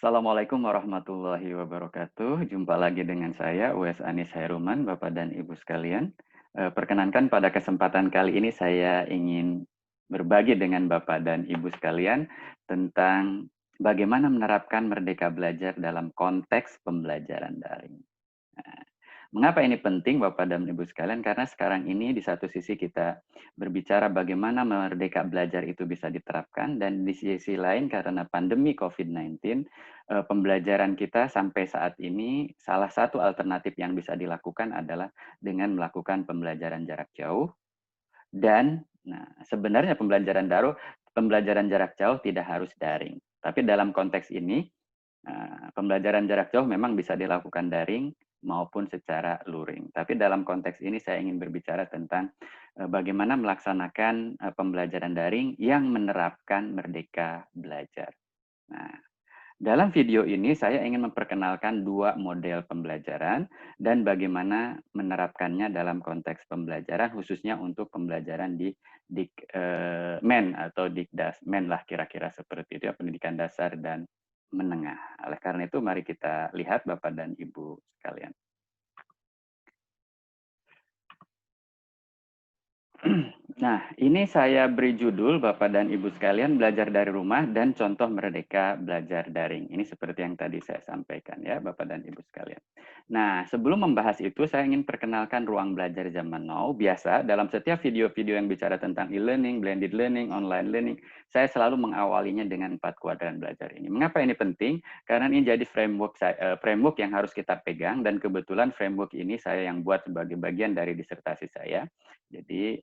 Assalamualaikum warahmatullahi wabarakatuh. Jumpa lagi dengan saya, Uwais Anis Hairuman, Bapak dan Ibu sekalian. Perkenankan pada kesempatan kali ini saya ingin berbagi dengan Bapak dan Ibu sekalian tentang bagaimana menerapkan Merdeka Belajar dalam konteks pembelajaran daring. Nah, mengapa ini penting Bapak dan Ibu sekalian? Karena sekarang ini di satu sisi kita berbicara bagaimana merdeka belajar itu bisa diterapkan dan di sisi lain karena pandemi COVID-19 pembelajaran kita sampai saat ini salah satu alternatif yang bisa dilakukan adalah dengan melakukan pembelajaran jarak jauh dan sebenarnya pembelajaran jarak jauh tidak harus daring. Tapi dalam konteks ini pembelajaran jarak jauh memang bisa dilakukan daring maupun secara luring. Tapi dalam konteks ini saya ingin berbicara tentang bagaimana melaksanakan pembelajaran daring yang menerapkan merdeka belajar. Nah, dalam video ini saya ingin memperkenalkan dua model pembelajaran dan bagaimana menerapkannya dalam konteks pembelajaran khususnya untuk pembelajaran di men atau dikdas men lah kira-kira seperti itu ya, pendidikan dasar dan menengah. Oleh karena itu mari kita lihat Bapak dan Ibu sekalian. Nah, ini saya beri judul Bapak dan Ibu sekalian belajar dari rumah dan contoh merdeka belajar daring. Ini seperti yang tadi saya sampaikan ya Bapak dan Ibu sekalian. Nah, sebelum membahas itu saya ingin perkenalkan ruang belajar zaman now. Biasa dalam setiap video-video yang bicara tentang e-learning, blended learning, online learning, saya selalu mengawalinya dengan 4 kuadran belajar ini. Mengapa ini penting? Karena ini jadi framework yang harus kita pegang dan kebetulan framework ini saya yang buat sebagai bagian dari disertasi saya. Jadi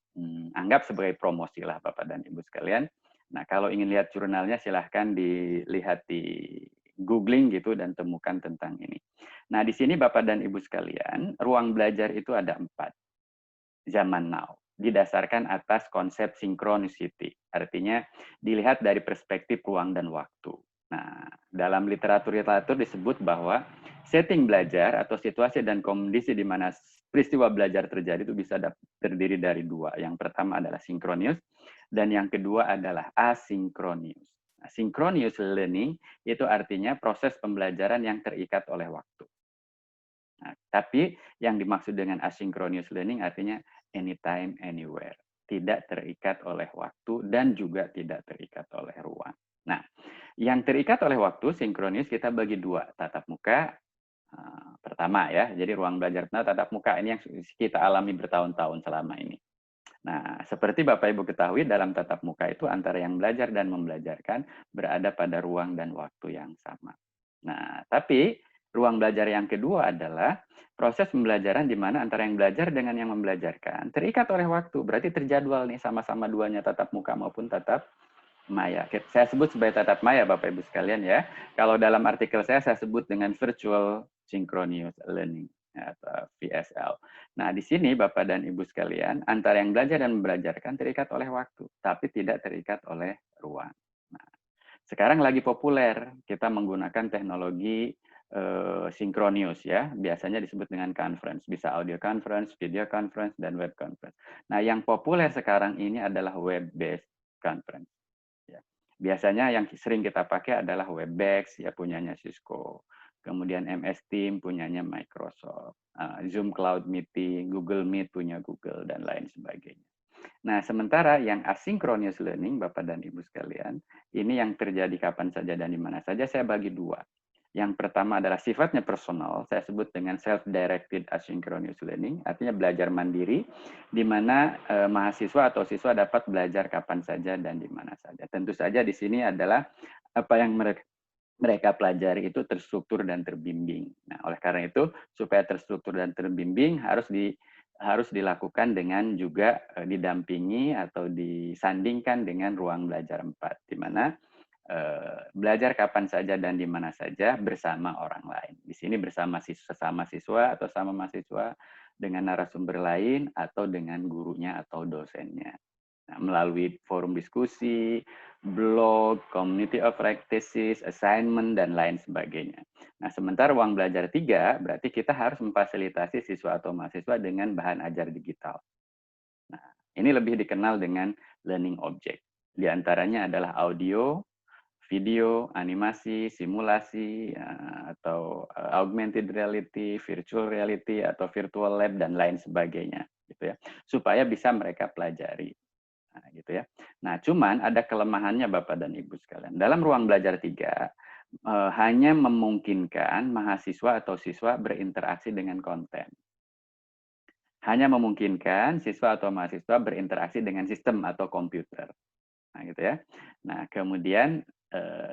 anggap sebagai promosi lah Bapak dan Ibu sekalian. Nah, kalau ingin lihat jurnalnya silahkan dilihat di googling gitu dan temukan tentang ini. Nah, di sini Bapak dan Ibu sekalian, ruang belajar itu ada 4 zaman now. Didasarkan atas konsep synchronicity. Artinya dilihat dari perspektif ruang dan waktu. Nah, dalam literatur disebut bahwa setting belajar atau situasi dan kondisi di mana peristiwa belajar terjadi itu bisa terdiri dari dua. Yang pertama adalah synchronous dan yang kedua adalah asynchronous. Nah, synchronous learning itu artinya proses pembelajaran yang terikat oleh waktu. Nah, tapi yang dimaksud dengan asynchronous learning artinya anytime, anywhere. Tidak terikat oleh waktu dan juga tidak terikat oleh ruang. Nah, yang terikat oleh waktu, sinkronis, kita bagi dua. Tatap muka, pertama ya. Jadi ruang belajar tatap muka ini yang kita alami bertahun-tahun selama ini. Nah, seperti Bapak Ibu ketahui, dalam tatap muka itu antara yang belajar dan membelajarkan berada pada ruang dan waktu yang sama. Nah, tapi ruang belajar yang kedua adalah proses pembelajaran di mana antara yang belajar dengan yang membelajarkan terikat oleh waktu. Berarti terjadwal nih sama-sama duanya tatap muka maupun tatap maya. Saya sebut sebagai tatap maya Bapak Ibu sekalian ya. Kalau dalam artikel saya sebut dengan virtual synchronous learning atau VSL. Nah, di sini Bapak dan Ibu sekalian, antara yang belajar dan membelajarkan terikat oleh waktu, tapi tidak terikat oleh ruang. Nah, sekarang lagi populer kita menggunakan teknologi synchronous ya, biasanya disebut dengan conference, bisa audio conference, video conference, dan web conference. Nah, yang populer sekarang ini adalah web-based conference. Ya. Biasanya yang sering kita pakai adalah Webex, ya punyanya Cisco. Kemudian MS Team punyanya Microsoft. Zoom Cloud Meeting, Google Meet punya Google, dan lain sebagainya. Nah, sementara yang asynchronous learning, Bapak dan Ibu sekalian, ini yang terjadi kapan saja dan di mana saja, saya bagi dua. Yang pertama adalah sifatnya personal, saya sebut dengan self-directed asynchronous learning, artinya belajar mandiri, di mana mahasiswa atau siswa dapat belajar kapan saja dan di mana saja. Tentu saja di sini adalah apa yang mereka pelajari itu terstruktur dan terbimbing. Nah, oleh karena itu, supaya terstruktur dan terbimbing harus dilakukan dengan juga didampingi atau disandingkan dengan ruang belajar 4, di mana belajar kapan saja dan di mana saja bersama orang lain. Di sini bersama sesama siswa atau sama mahasiswa dengan narasumber lain atau dengan gurunya atau dosennya. Nah, melalui forum diskusi, blog, community of practices, assignment, dan lain sebagainya. Nah, sementara ruang belajar 3, berarti kita harus memfasilitasi siswa atau mahasiswa dengan bahan ajar digital. Nah, ini lebih dikenal dengan learning object. Di antaranya adalah audio, video, animasi, simulasi, atau augmented reality, virtual reality, atau virtual lab, dan lain sebagainya, gitu ya, supaya bisa mereka pelajari. Nah, gitu ya. Nah, cuman ada kelemahannya Bapak dan Ibu sekalian. Dalam ruang belajar 3, hanya memungkinkan mahasiswa atau siswa berinteraksi dengan konten. Hanya memungkinkan siswa atau mahasiswa berinteraksi dengan sistem atau komputer. Nah, gitu ya. Nah, kemudian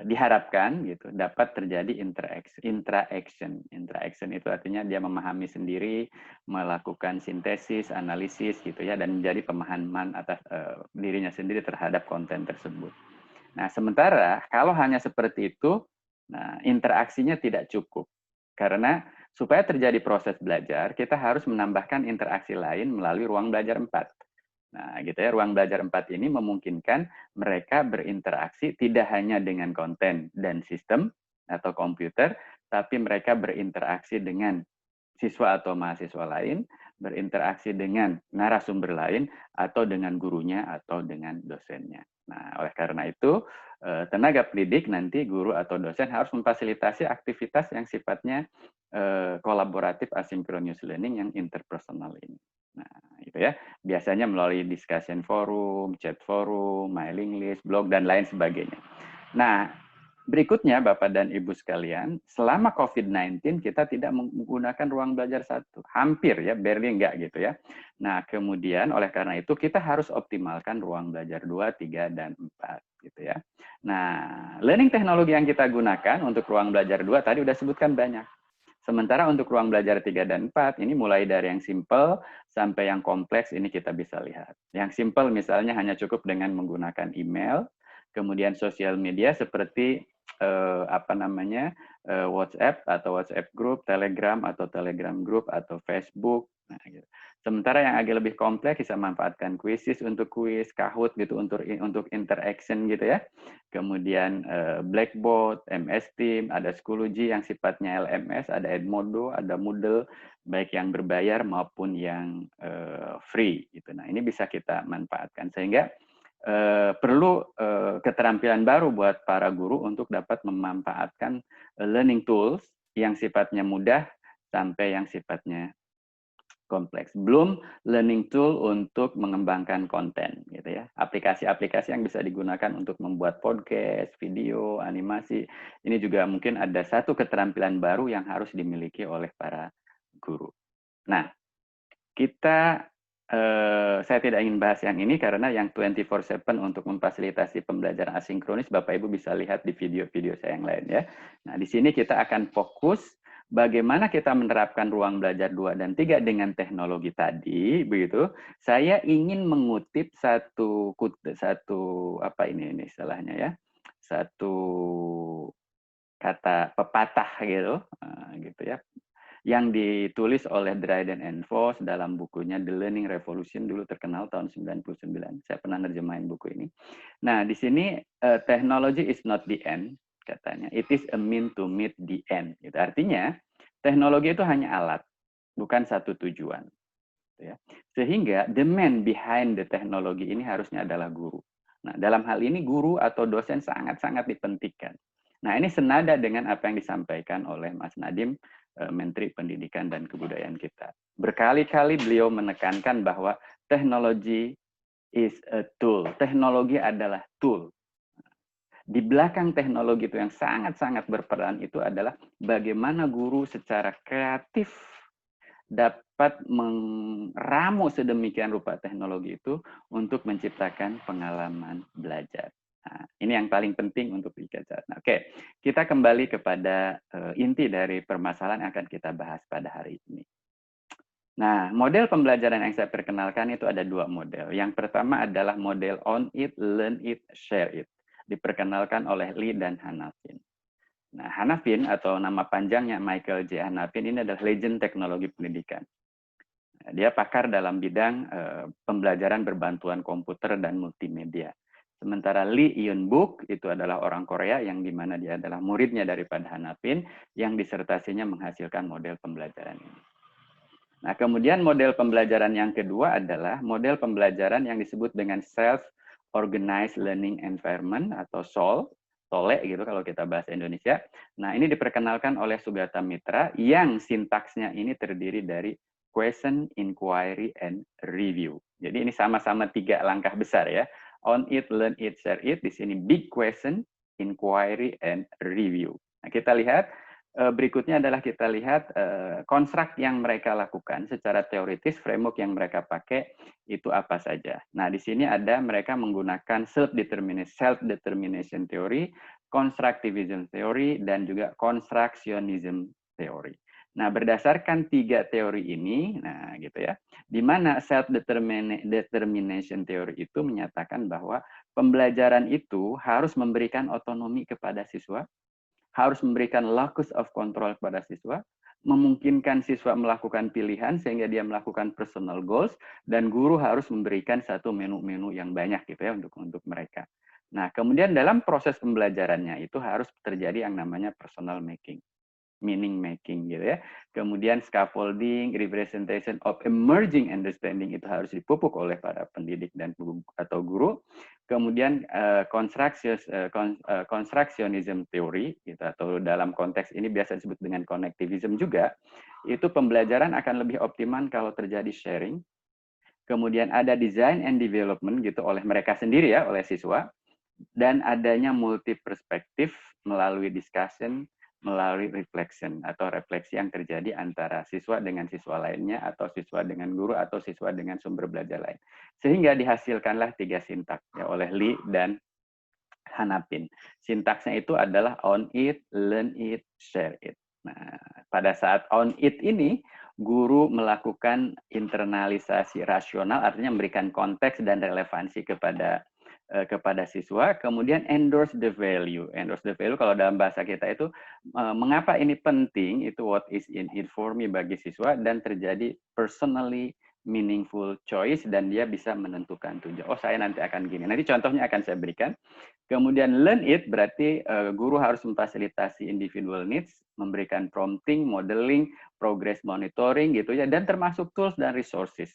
diharapkan gitu dapat terjadi interaction. Interaction itu artinya dia memahami sendiri, melakukan sintesis, analisis gitu ya, dan menjadi pemahaman atas dirinya sendiri terhadap konten tersebut. Nah, sementara kalau hanya seperti itu, nah interaksinya tidak cukup. Karena supaya terjadi proses belajar, kita harus menambahkan interaksi lain melalui ruang belajar 4. Nah, gitu ya, ruang belajar 4 ini memungkinkan mereka berinteraksi tidak hanya dengan konten dan sistem atau komputer, tapi mereka berinteraksi dengan siswa atau mahasiswa lain, berinteraksi dengan narasumber lain, atau dengan gurunya atau dengan dosennya. Nah, oleh karena itu, tenaga pendidik nanti guru atau dosen harus memfasilitasi aktivitas yang sifatnya kolaboratif asynchronous learning yang interpersonal ini. Nah, itu ya. Biasanya melalui discussion forum, chat forum, mailing list, blog, dan lain sebagainya. Nah, berikutnya Bapak dan Ibu sekalian, selama COVID-19 kita tidak menggunakan ruang belajar 1. Hampir ya, barely enggak gitu ya. Nah, kemudian oleh karena itu kita harus optimalkan ruang belajar 2, 3, dan 4 gitu ya. Nah, learning teknologi yang kita gunakan untuk ruang belajar 2 tadi udah sebutkan banyak. Sementara untuk ruang belajar 3 dan 4, ini mulai dari yang simple sampai yang kompleks, ini kita bisa lihat. Yang simple misalnya hanya cukup dengan menggunakan email, kemudian sosial media seperti WhatsApp atau WhatsApp group, Telegram atau Telegram group, atau Facebook. Nah, gitu. Sementara yang agak lebih kompleks bisa manfaatkan Quizizz untuk kuis, Kahoot gitu untuk interaction gitu ya. Kemudian Blackboard, MS Team, ada Schoology yang sifatnya LMS, ada Edmodo, ada Moodle, baik yang berbayar maupun yang free gitu. Nah, ini bisa kita manfaatkan sehingga perlu keterampilan baru buat para guru untuk dapat memanfaatkan learning tools yang sifatnya mudah sampai yang sifatnya kompleks. Belum learning tool untuk mengembangkan konten gitu ya. Aplikasi-aplikasi yang bisa digunakan untuk membuat podcast, video, animasi. Ini juga mungkin ada satu keterampilan baru yang harus dimiliki oleh para guru. Nah, saya tidak ingin bahas yang ini karena yang 24/7 untuk memfasilitasi pembelajaran asinkronis Bapak Ibu bisa lihat di video-video saya yang lain ya. Nah, di sini kita akan fokus bagaimana kita menerapkan ruang belajar 2 dan 3 dengan teknologi tadi, begitu. Saya ingin mengutip satu apa ini istilahnya ya. Satu kata pepatah gitu ya, yang ditulis oleh Dryden and Voss dalam bukunya The Learning Revolution, dulu terkenal tahun 99. Saya pernah nerjemahin buku ini. Nah, di sini technology is not the end, katanya. It is a mean to meet the end. Gitu. Artinya, teknologi itu hanya alat, bukan satu tujuan. Ya. Sehingga the man behind the teknologi ini harusnya adalah guru. Nah, dalam hal ini guru atau dosen sangat-sangat dipentingkan. Nah, ini senada dengan apa yang disampaikan oleh Mas Nadiem, Menteri Pendidikan dan Kebudayaan kita. Berkali-kali beliau menekankan bahwa teknologi is a tool. Teknologi adalah tool. Di belakang teknologi itu yang sangat-sangat berperan itu adalah bagaimana guru secara kreatif dapat meramu sedemikian rupa teknologi itu untuk menciptakan pengalaman belajar. Nah, ini yang paling penting untuk dicatat. Nah, oke, kita kembali kepada inti dari permasalahan yang akan kita bahas pada hari ini. Nah, model pembelajaran yang saya perkenalkan itu ada 2 model. Yang pertama adalah model own it, learn it, share it. Diperkenalkan oleh Lee dan Hanafin. Nah, Hanafin atau nama panjangnya Michael J. Hanafin ini adalah legend teknologi pendidikan. Dia pakar dalam bidang pembelajaran berbantuan komputer dan multimedia. Sementara Lee Yun Buk itu adalah orang Korea yang dimana dia adalah muridnya daripada Hanafin yang disertasinya menghasilkan model pembelajaran ini. Nah, kemudian model pembelajaran yang kedua adalah model pembelajaran yang disebut dengan Self-Organized Learning Environment atau SOL. Sole gitu kalau kita bahasa Indonesia. Nah, ini diperkenalkan oleh Sugata Mitra yang sintaksnya ini terdiri dari question, inquiry, and review. Jadi ini sama-sama 3 langkah besar ya. On it, learn it, share it. Di sini big question, inquiry, and review. Nah, kita lihat berikutnya adalah kita lihat konstruk yang mereka lakukan secara teoritis, framework yang mereka pakai itu apa saja. Nah, di sini ada mereka menggunakan self-determination theory, constructivism theory, dan juga constructionism theory. Nah, berdasarkan 3 teori ini, nah gitu ya, di mana self-determination theory itu menyatakan bahwa pembelajaran itu harus memberikan otonomi kepada siswa, harus memberikan locus of control kepada siswa, memungkinkan siswa melakukan pilihan sehingga dia melakukan personal goals, dan guru harus memberikan satu menu-menu yang banyak gitu ya untuk mereka. Nah, kemudian dalam proses pembelajarannya itu harus terjadi yang namanya personal making, meaning making gitu ya. Kemudian scaffolding, representation of emerging understanding itu harus dipupuk oleh para pendidik dan atau guru. Kemudian constructionism theory gitu, atau dalam konteks ini biasa disebut dengan connectivism juga, itu pembelajaran akan lebih optimal kalau terjadi sharing. Kemudian ada design and development gitu oleh mereka sendiri ya, oleh siswa, dan adanya multi perspektif melalui discussion, melalui reflection atau refleksi yang terjadi antara siswa dengan siswa lainnya, atau siswa dengan guru, atau siswa dengan sumber belajar lain. Sehingga dihasilkanlah 3 sintaks ya, oleh Lee dan Hanapin. Sintaksnya itu adalah on it, learn it, share it. Nah, pada saat on it ini, guru melakukan internalisasi rasional, artinya memberikan konteks dan relevansi kepada siswa, kemudian endorse the value. Endorse the value kalau dalam bahasa kita itu mengapa ini penting, itu what is in it for me bagi siswa, dan terjadi personally meaningful choice, dan dia bisa menentukan tujuan. Oh, saya nanti akan gini. Nanti contohnya akan saya berikan. Kemudian learn it berarti guru harus memfasilitasi individual needs, memberikan prompting, modeling, progress monitoring gitu ya, dan termasuk tools dan resources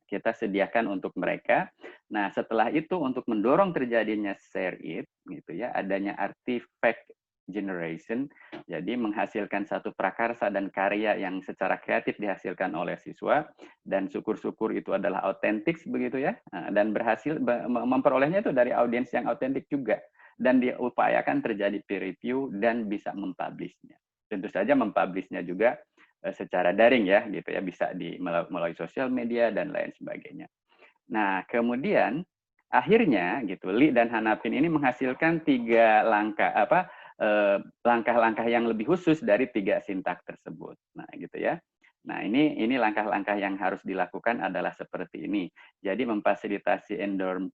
kita sediakan untuk mereka. Nah, setelah itu untuk mendorong terjadinya share it gitu ya, adanya artifact generation, jadi menghasilkan satu prakarsa dan karya yang secara kreatif dihasilkan oleh siswa, dan syukur-syukur itu adalah autentik begitu ya, dan berhasil memperolehnya itu dari audiens yang autentik juga, dan diupayakan terjadi peer review dan bisa mempublishnya. Tentu saja mempublishnya juga secara daring ya gitu ya, bisa melalui sosial media dan lain sebagainya. Nah, kemudian akhirnya gitu Lee dan Hanapin ini menghasilkan 3 langkah-langkah yang lebih khusus dari 3 sintak tersebut. Nah, gitu ya. Nah, ini langkah-langkah yang harus dilakukan adalah seperti ini. Jadi memfasilitasi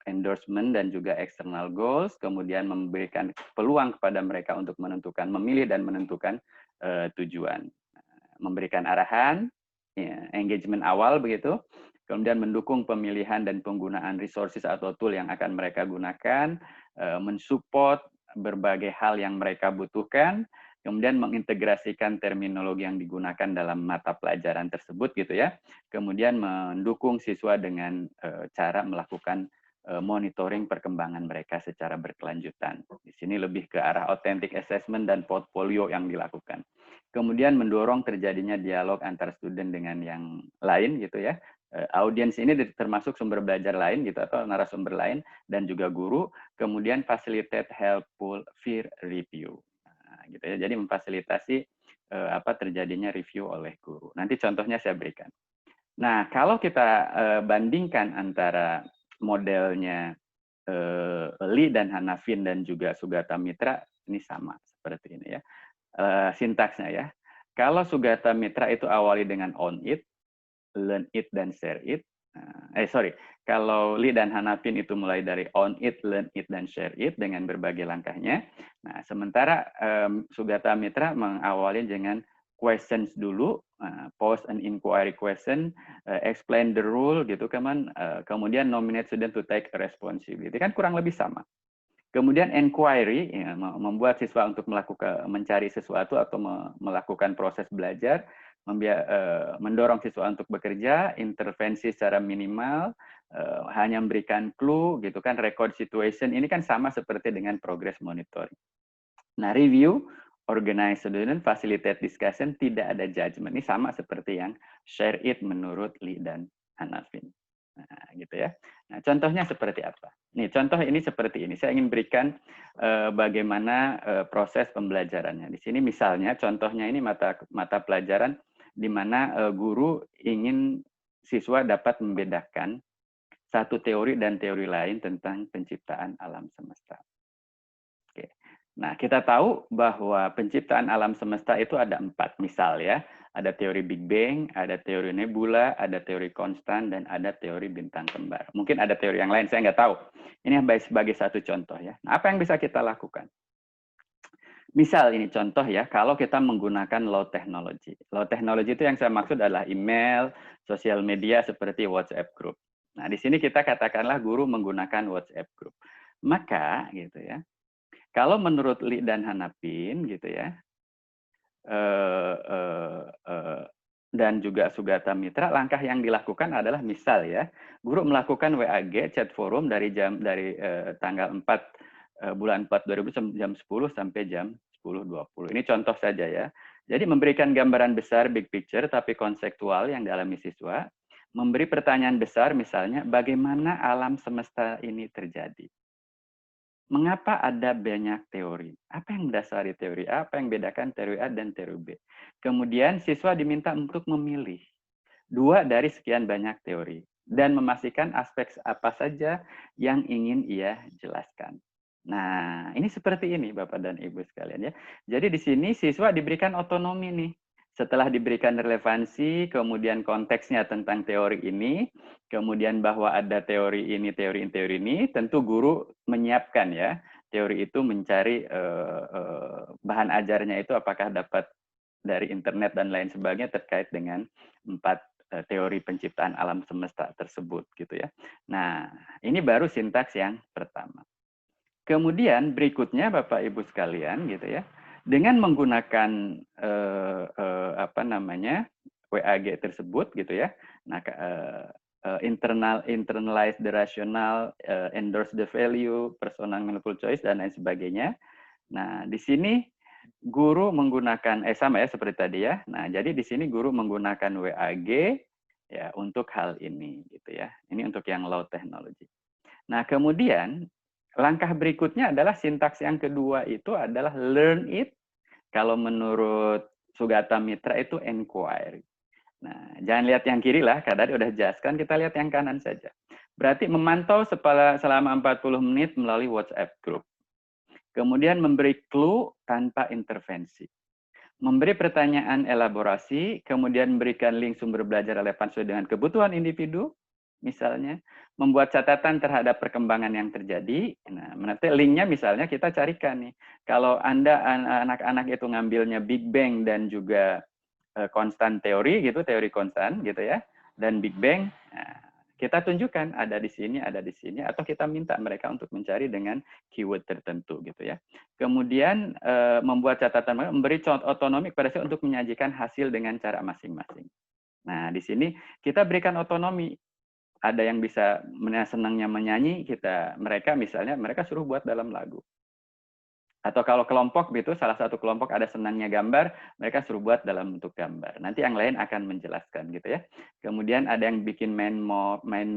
endorsement dan juga external goals, kemudian memberikan peluang kepada mereka untuk memilih dan menentukan tujuan. Memberikan arahan, ya, engagement awal begitu, kemudian mendukung pemilihan dan penggunaan resources atau tool yang akan mereka gunakan, mensupport berbagai hal yang mereka butuhkan, kemudian mengintegrasikan terminologi yang digunakan dalam mata pelajaran tersebut gitu ya, kemudian mendukung siswa dengan cara melakukan monitoring perkembangan mereka secara berkelanjutan. Di sini lebih ke arah authentic assessment dan portfolio yang dilakukan. Kemudian mendorong terjadinya dialog antar student dengan yang lain gitu ya. Audiens ini termasuk sumber belajar lain gitu atau narasumber lain dan juga guru. Kemudian facilitate helpful peer review. Nah, gitu ya. Jadi memfasilitasi terjadinya review oleh guru. Nanti contohnya saya berikan. Nah, kalau kita bandingkan antara modelnya Lee dan Hanafin dan juga Sugata Mitra, ini sama seperti ini ya. Sintaksnya ya. Kalau Sugata Mitra itu awali dengan on it, learn it, dan share it. Kalau Lee dan Hanafin itu mulai dari on it, learn it, dan share it dengan berbagai langkahnya. Nah, sementara Sugata Mitra mengawali dengan questions dulu, pose an inquiry question, explain the rule gitu kan, kemudian nominate student to take responsibility, kan kurang lebih sama. Kemudian inquiry, ya, membuat siswa untuk mencari sesuatu atau melakukan proses belajar, mendorong siswa untuk bekerja, intervensi secara minimal, hanya memberikan clue gitu kan, record situation, ini kan sama seperti dengan progress monitoring. Nah, review, organize student, facilitate discussion, tidak ada judgment. Ini sama seperti yang share it menurut Lee dan Hanafin. Nah, gitu ya. Nah, contohnya seperti apa? Nih, contoh ini seperti ini. Saya ingin berikan bagaimana proses pembelajarannya. Di sini misalnya, contohnya ini mata pelajaran di mana guru ingin siswa dapat membedakan satu teori dan teori lain tentang penciptaan alam semesta. Oke. Nah, kita tahu bahwa penciptaan alam semesta itu ada 4, misal ya. Ada teori Big Bang, ada teori nebula, ada teori konstan, dan ada teori bintang kembar. Mungkin ada teori yang lain, saya nggak tahu. Ini sebagai satu contoh ya. Nah, apa yang bisa kita lakukan? Misal ini contoh ya, kalau kita menggunakan low technology. Low technology itu yang saya maksud adalah email, sosial media seperti WhatsApp group. Nah, di sini kita katakanlah guru menggunakan WhatsApp group. Maka gitu ya, kalau menurut Lee dan Hanapin gitu ya, dan juga Sugata Mitra, langkah yang dilakukan adalah misal ya, guru melakukan WAG chat forum dari tanggal 4 bulan 4 2000 jam 10 sampai jam 10.20. Ini contoh saja ya. Jadi memberikan gambaran besar big picture tapi konseptual yang dialami siswa, memberi pertanyaan besar misalnya bagaimana alam semesta ini terjadi. Mengapa ada banyak teori? Apa yang mendasari teori A? Apa yang bedakan teori A dan teori B? Kemudian siswa diminta untuk memilih 2 dari sekian banyak teori dan memastikan aspek apa saja yang ingin ia jelaskan. Nah, ini seperti ini Bapak dan Ibu sekalian ya. Jadi di sini siswa diberikan otonomi nih. Setelah diberikan relevansi, kemudian konteksnya tentang teori ini, kemudian bahwa ada teori ini, tentu guru menyiapkan ya, teori itu mencari bahan ajarnya itu apakah dapat dari internet dan lain sebagainya terkait dengan 4 teori penciptaan alam semesta tersebut gitu ya. Nah, ini baru sintaks yang pertama. Kemudian berikutnya Bapak Ibu sekalian gitu ya, dengan menggunakan WAG tersebut gitu ya. Nah, internalize the rational, endorse the value, personal meaningful choice dan lain sebagainya. Nah, di sini guru menggunakan sama ya seperti tadi ya. Nah, jadi di sini guru menggunakan WAG ya untuk hal ini gitu ya. Ini untuk yang low technology. Nah, kemudian langkah berikutnya adalah sintaks yang kedua itu adalah learn it. Kalau menurut Sugata Mitra itu inquiry. Nah, jangan lihat yang kiri lah, kadang udah jelaskan, kita lihat yang kanan saja. Berarti memantau selama 40 menit melalui WhatsApp group. Kemudian memberi clue tanpa intervensi. Memberi pertanyaan elaborasi, kemudian memberikan link sumber belajar relevan sesuai dengan kebutuhan individu, misalnya membuat catatan terhadap perkembangan yang terjadi. Nah, nanti linknya misalnya kita carikan nih. Kalau Anda anak-anak itu ngambilnya Big Bang dan juga konstan teori gitu, teori konstan gitu ya, dan Big Bang, nah, kita tunjukkan ada di sini, atau kita minta mereka untuk mencari dengan keyword tertentu gitu ya. Kemudian membuat catatan, memberi otonomi kepada saya untuk menyajikan hasil dengan cara masing-masing. Nah, di sini kita berikan otonomi. Ada yang bisa senangnya menyanyi, mereka suruh buat dalam lagu. Atau kalau kelompok gitu, salah satu kelompok ada senangnya gambar, mereka suruh buat dalam bentuk gambar. Nanti yang lain akan menjelaskan gitu ya. Kemudian ada yang bikin mind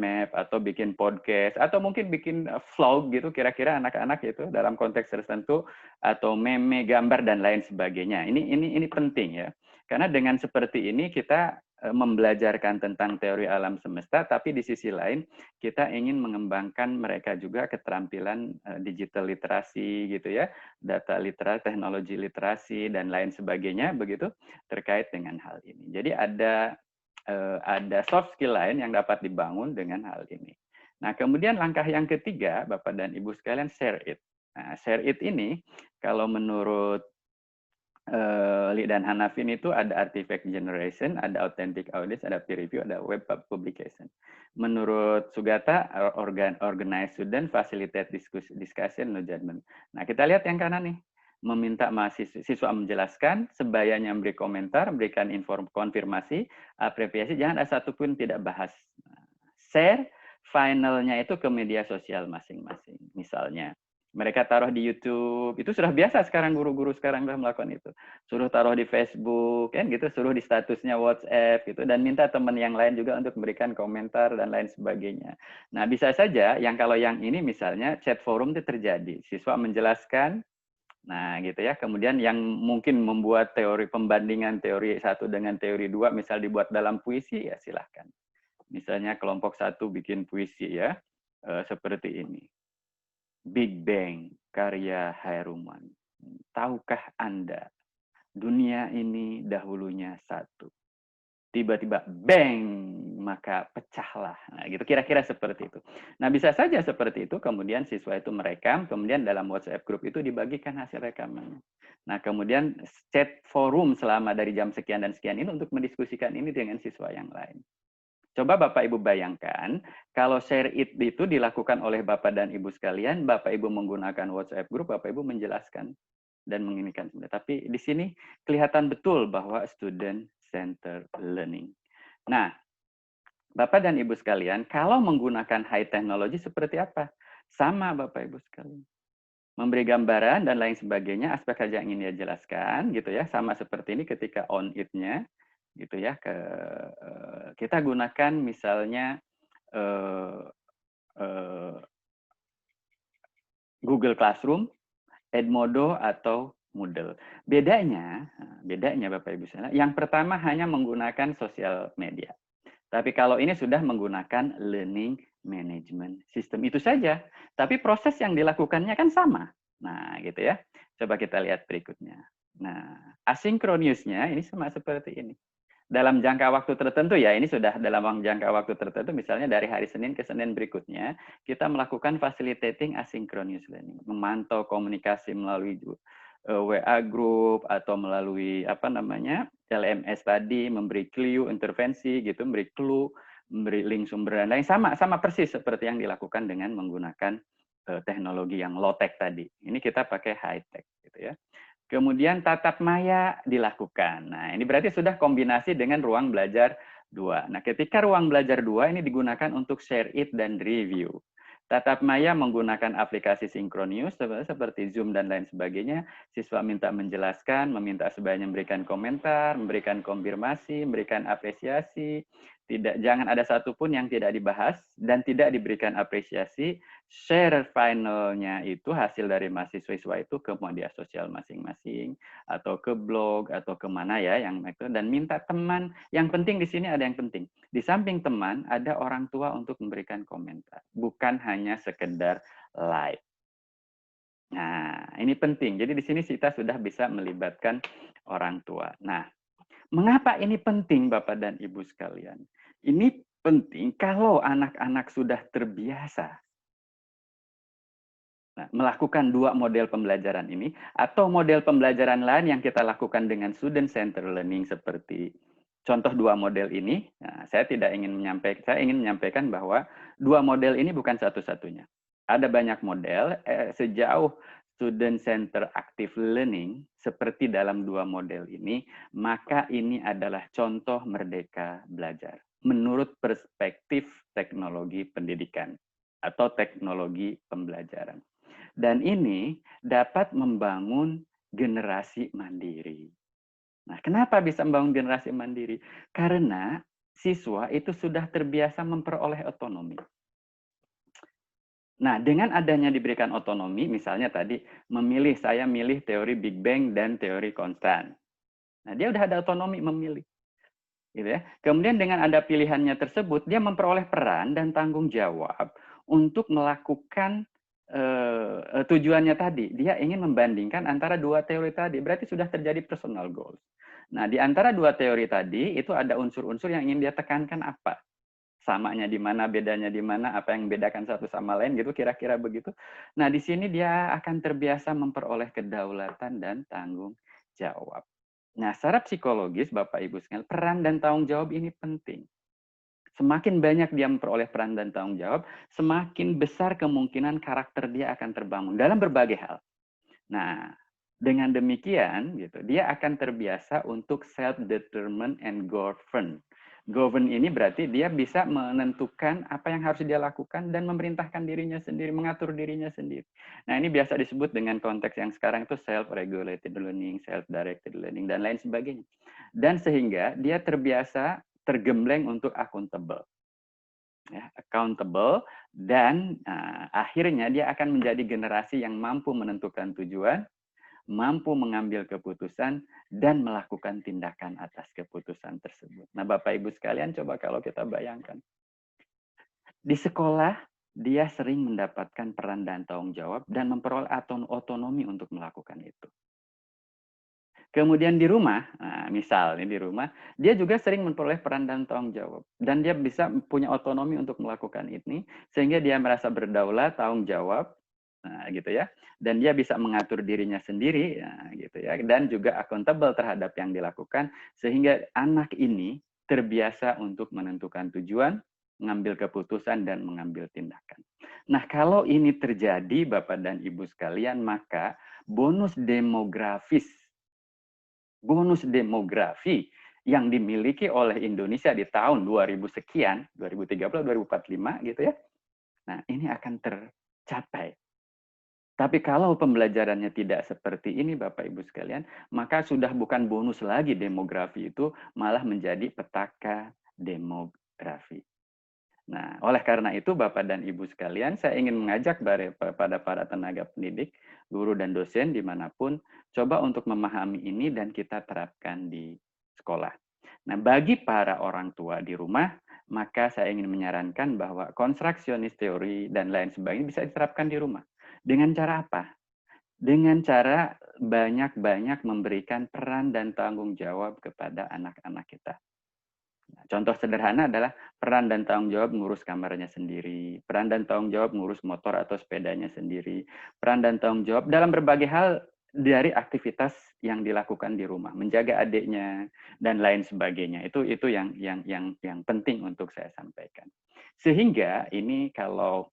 map, atau bikin podcast, atau mungkin bikin vlog gitu, kira-kira anak-anak itu dalam konteks tertentu, atau meme, gambar, dan lain sebagainya. Ini penting ya. Karena dengan seperti ini kita membelajarkan tentang teori alam semesta, tapi di sisi lain kita ingin mengembangkan mereka juga keterampilan digital literasi gitu ya, data literasi, teknologi literasi dan lain sebagainya begitu terkait dengan hal ini. Jadi ada soft skill lain yang dapat dibangun dengan hal ini. Nah, kemudian langkah yang ketiga, Bapak dan Ibu sekalian, share it. Nah, share it ini kalau menurut Lee dan Hanafin itu ada artifact generation, ada authentic audience, ada peer review, ada web publication. Menurut Sugata, organize student, facilitate discussion, no judgment. Nah, kita lihat yang kanan nih. Meminta siswa menjelaskan, sebayanya memberi komentar, memberikan konfirmasi, apresiasi, jangan ada satupun tidak bahas. Share, finalnya itu ke media sosial masing-masing. Misalnya, Mereka taruh di YouTube, itu sudah biasa sekarang guru-guru sekarang sudah melakukan itu. Suruh taruh di Facebook, kan gitu, suruh di statusnya WhatsApp gitu, dan minta teman yang lain juga untuk memberikan komentar dan lain sebagainya. Nah, bisa saja yang kalau yang ini misalnya chat forum itu terjadi, siswa menjelaskan, nah gitu ya, kemudian yang mungkin membuat teori pembandingan teori satu dengan teori dua, misal dibuat dalam puisi, ya silahkan. Misalnya kelompok satu bikin puisi ya, seperti ini. Big Bang, karya Haeruman. Tahukah Anda, dunia ini dahulunya satu. Tiba-tiba bang, maka pecahlah. Nah, gitu kira-kira seperti itu. Nah, bisa saja seperti itu, kemudian siswa itu merekam, kemudian dalam WhatsApp group itu dibagikan hasil rekamannya. Nah, kemudian chat forum selama dari jam sekian dan sekian ini untuk mendiskusikan ini dengan siswa yang lain. Coba Bapak Ibu bayangkan, kalau share it itu dilakukan oleh Bapak dan Ibu sekalian, Bapak Ibu menggunakan WhatsApp group, Bapak Ibu menjelaskan dan menginginkan. Tapi di sini kelihatan betul bahwa student center learning. Nah, Bapak dan Ibu sekalian, kalau menggunakan high technology seperti apa? Sama Bapak Ibu sekalian. Memberi gambaran dan lain sebagainya, aspek saja yang ingin dia jelaskan, gitu ya, sama seperti ini ketika on it-nya, gitu ya, kita gunakan misalnya Google Classroom, Edmodo atau Moodle. Bedanya Bapak Ibu sekalian, yang pertama hanya menggunakan sosial media. Tapi kalau ini sudah menggunakan learning management system itu saja. Tapi proses yang dilakukannya kan sama. Nah, gitu ya. Coba kita lihat berikutnya. Nah, asinkronusnya ini sama seperti ini. Dalam jangka waktu tertentu ya, ini sudah dalam jangka waktu tertentu, misalnya dari hari Senin ke Senin berikutnya, kita melakukan facilitating asynchronous learning, memantau komunikasi melalui WA group atau melalui apa namanya LMS tadi, memberi clue, intervensi gitu, memberi clue, memberi link sumber dan lain sama persis seperti yang dilakukan dengan menggunakan teknologi yang low tech tadi. Ini kita pakai high tech gitu ya. Kemudian tatap maya dilakukan. Nah, ini berarti sudah kombinasi dengan ruang belajar 2. Nah, ketika ruang belajar 2 ini digunakan untuk share it dan review. Tatap maya menggunakan aplikasi Synchronous seperti Zoom dan lain sebagainya. Siswa minta menjelaskan, meminta sebanyak memberikan komentar, memberikan konfirmasi, memberikan apresiasi. Jangan ada satupun yang tidak dibahas dan tidak diberikan apresiasi. Share finalnya itu hasil dari mahasiswa itu ke media sosial masing-masing atau ke blog atau kemana ya yang itu, dan minta teman. Yang penting di sini ada yang penting. Di samping teman ada orang tua untuk memberikan komentar, bukan hanya sekedar like. Nah, ini penting. Jadi di sini kita sudah bisa melibatkan orang tua. Nah, mengapa ini penting Bapak dan Ibu sekalian? Ini penting kalau anak-anak sudah terbiasa melakukan dua model pembelajaran ini, atau model pembelajaran lain yang kita lakukan dengan student center learning seperti contoh dua model ini. Nah, saya ingin menyampaikan bahwa dua model ini bukan satu-satunya. Ada banyak model, sejauh student center active learning seperti dalam dua model ini, maka ini adalah contoh merdeka belajar menurut perspektif teknologi pendidikan atau teknologi pembelajaran. Dan ini dapat membangun generasi mandiri. Nah, kenapa bisa membangun generasi mandiri? Karena siswa itu sudah terbiasa memperoleh otonomi. Nah, dengan adanya diberikan otonomi, misalnya tadi saya milih teori Big Bang dan teori konstan. Nah, dia udah ada otonomi memilih. Gitu ya. Kemudian dengan ada pilihannya tersebut, dia memperoleh peran dan tanggung jawab untuk melakukan tujuannya tadi. Dia ingin membandingkan antara dua teori tadi. Berarti sudah terjadi personal goals. Nah, di antara dua teori tadi, itu ada unsur-unsur yang ingin dia tekankan apa. Samanya di mana, bedanya di mana, apa yang membedakan satu sama lain, gitu kira-kira begitu. Nah, di sini dia akan terbiasa memperoleh kedaulatan dan tanggung jawab. Nah, secara psikologis, Bapak Ibu sekalian, peran dan tanggung jawab ini penting. Semakin banyak dia memperoleh peran dan tanggung jawab, semakin besar kemungkinan karakter dia akan terbangun dalam berbagai hal. Nah, dengan demikian, gitu, dia akan terbiasa untuk self-determined and govern, Govern ini berarti dia bisa menentukan apa yang harus dia lakukan dan memerintahkan dirinya sendiri, mengatur dirinya sendiri. Nah, ini biasa disebut dengan konteks yang sekarang itu self-regulated learning, self-directed learning, dan lain sebagainya. Dan sehingga dia terbiasa tergembleng untuk accountable. Ya, accountable, dan akhirnya dia akan menjadi generasi yang mampu menentukan tujuan, mampu mengambil keputusan, dan melakukan tindakan atas keputusan tersebut. Nah, Bapak Ibu sekalian, coba kalau kita bayangkan. Di sekolah, dia sering mendapatkan peran dan tanggung jawab dan memperoleh otonomi untuk melakukan itu. Kemudian di rumah, misalnya di rumah, dia juga sering memperoleh peran dan tanggung jawab. Dan dia bisa punya otonomi untuk melakukan ini, sehingga dia merasa berdaulat, tanggung jawab, gitu ya. Dan dia bisa mengatur dirinya sendiri, gitu ya. Dan juga accountable terhadap yang dilakukan, sehingga anak ini terbiasa untuk menentukan tujuan, mengambil keputusan, dan mengambil tindakan. Nah, kalau ini terjadi, Bapak dan Ibu sekalian, maka bonus demografi yang dimiliki oleh Indonesia di tahun 2000 sekian, 2030, 2045 gitu ya. Nah, ini akan tercapai. Tapi kalau pembelajarannya tidak seperti ini Bapak Ibu sekalian, maka sudah bukan bonus lagi demografi itu, malah menjadi petaka demografi. Nah, oleh karena itu Bapak dan Ibu sekalian, saya ingin mengajak pada para tenaga pendidik, guru dan dosen dimanapun, coba untuk memahami ini dan kita terapkan di sekolah. Nah, bagi para orang tua di rumah, maka saya ingin menyarankan bahwa konstruksionis teori dan lain sebagainya bisa diterapkan di rumah. Dengan cara apa? Dengan cara banyak-banyak memberikan peran dan tanggung jawab kepada anak-anak kita. Contoh sederhana adalah peran dan tanggung jawab ngurus kamarnya sendiri, peran dan tanggung jawab ngurus motor atau sepedanya sendiri, peran dan tanggung jawab dalam berbagai hal dari aktivitas yang dilakukan di rumah, menjaga adiknya dan lain sebagainya. Itu yang penting untuk saya sampaikan. Sehingga ini kalau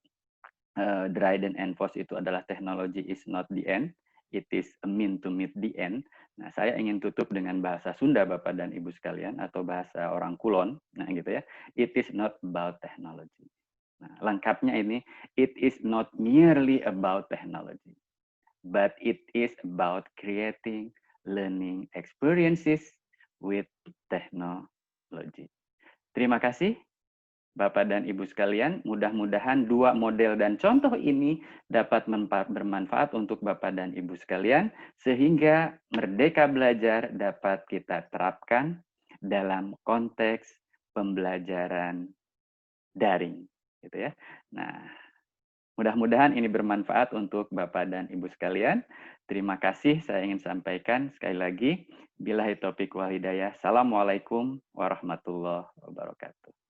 Dryden and Voss itu adalah technology is not the end, it is a mean to meet the end. Nah, saya ingin tutup dengan bahasa Sunda Bapak dan Ibu sekalian atau bahasa orang Kulon, nah gitu ya. It is not about technology. Nah, lengkapnya ini, it is not merely about technology, but it is about creating learning experiences with technology. Terima kasih. Bapak dan Ibu sekalian, mudah-mudahan dua model dan contoh ini dapat bermanfaat untuk Bapak dan Ibu sekalian, sehingga Merdeka Belajar dapat kita terapkan dalam konteks pembelajaran daring. Gitu ya. Nah, mudah-mudahan ini bermanfaat untuk Bapak dan Ibu sekalian. Terima kasih saya ingin sampaikan sekali lagi. Billahi taufiq wal hidayah. Assalamualaikum warahmatullahi wabarakatuh.